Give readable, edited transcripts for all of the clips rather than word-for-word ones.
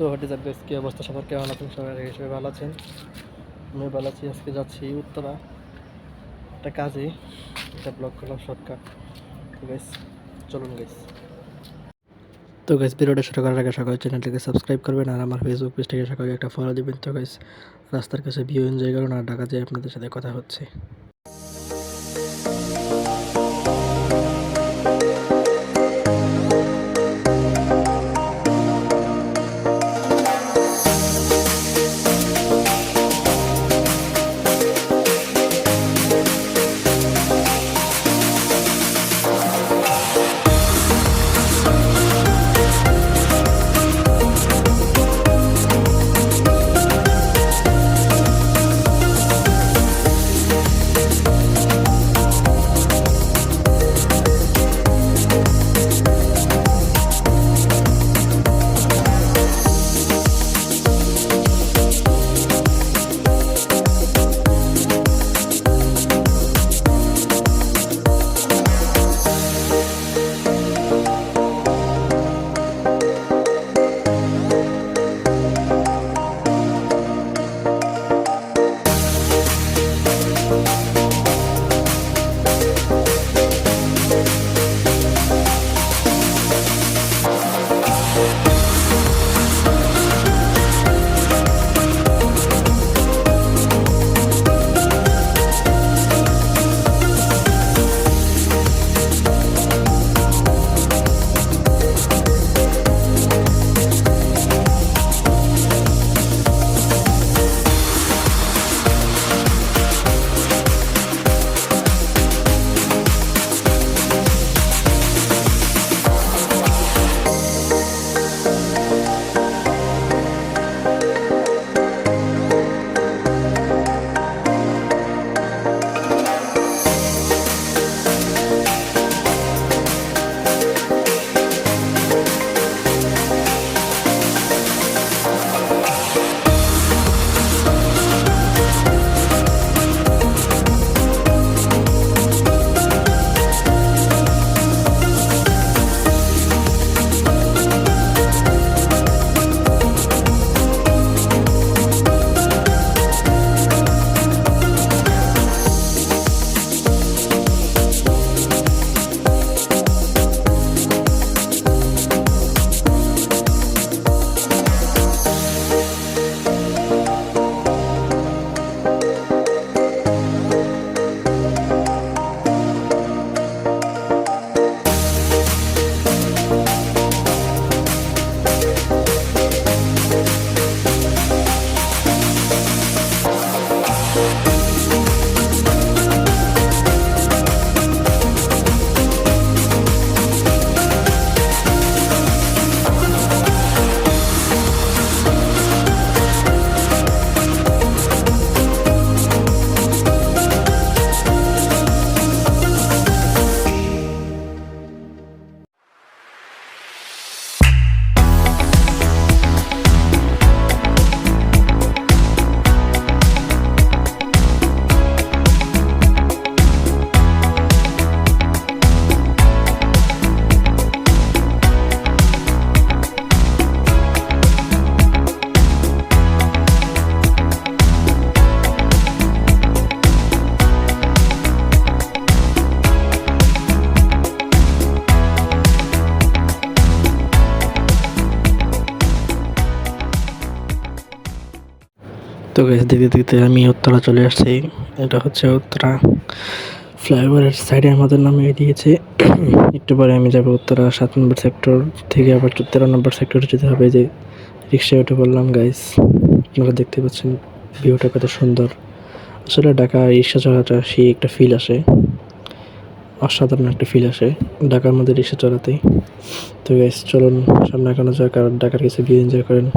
তো what is কি অবস্থা সবার, কেমন আছেন সবাই? হিসেবে ভালো আছেন? আমি ভালো আছি। আজকে যাচ্ছি উত্তরা একটা কাজে, একটা ব্লগ করলাম শর্টকাট। তো গাইস চলুন গাইস। তো গাইস ভিডিওটা শুরু করার আগে সকালে চ্যানেলটিকে সাবস্ক্রাইব করবেন আর আমার ফেসবুক পেজটাকে সকালে একটা ফলো দিবেন। তো গাইস রাস্তার কাছে ভিউ এনজয় করুন আর ঢাকা যেয়ে আপনাদের সাথে কথা হচ্ছে। তো গাইস দেখতে দেখতে আমি উত্তরা চলে আসছি। এটা হচ্ছে উত্তরা ফ্লাইওভারের সাইডে আমাদের নামিয়ে দিয়েছে। একটু পরে আমি যাবো উত্তরা 7 নম্বর সেক্টর থেকে আবার 13 নম্বর সেক্টরে যেতে হবে। যে রিক্সায় উঠে পড়লাম গাইস। আপনারা দেখতে পাচ্ছেন ভিউটা কত সুন্দর। আসলে ঢাকা রিক্সা চড়াটা সেই একটা ফিল আসে, অসাধারণ একটা ফিল আসে ঢাকার মধ্যে রিক্সা চড়াতে। তো গাইস চলুন সামনে এখনো যাক আর ঢাকার কিছু ভিউ এনজয় করেন।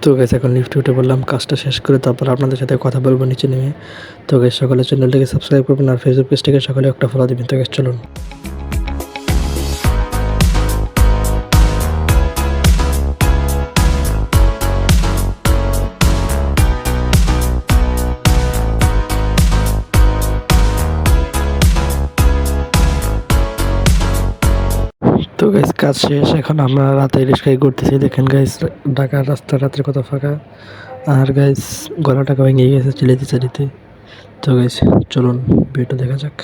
তো গাইস এখন লিফটে উঠে বললাম, কাজটা শেষ করে তারপর আপনাদের সাথে কথা বলবো নিচে নেমে। তো গাইস সকালে চ্যানেলটাকে সাবস্ক্রাইব করবেন আর ফেসবুক পেজটাকে সকালে একটা ফলো দিবেন। তো গাইস চলুন। তো গাইস কাজ শেষ, এখন আমরা রাতে রিক্সায় ঘুরতেছি। দেখেন গাইস ঢাকার রাস্তা রাত্রে কত ফাঁকা, আর গাইস গলাটা ভেঙে গেছে চিলাইতে চালিতে। তো গাইস চলুন ভিডিওটা দেখা যাক,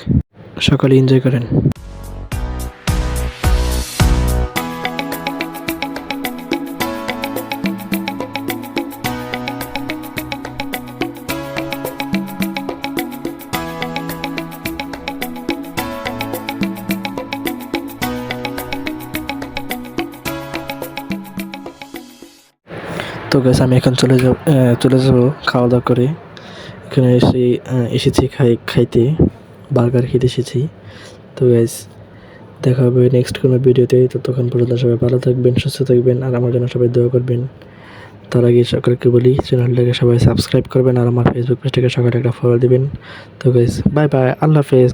সকালে এনজয় করেন। তো গাইস আমি এখন চলে যাব খাওয়া দাওয়া করে। এখানে এসেছি খাইতে, বার্গার খেতে এসেছি। তো গাইস দেখা হবে নেক্সট কোনো ভিডিওতে। ততক্ষণ পর্যন্ত সবাই ভালো থাকবেন, সুস্থ থাকবেন, আর আমার জন্য সবাই দোয়া করবেন। তার আগে সকলকে বলি চ্যানেলটাকে সবাই সাবস্ক্রাইব করবেন আর আমার ফেসবুক পেজটাকে সকালে একটা ফলো দিবেন। তো গাইস বাই বাই, আল্লাহ হাফেজ।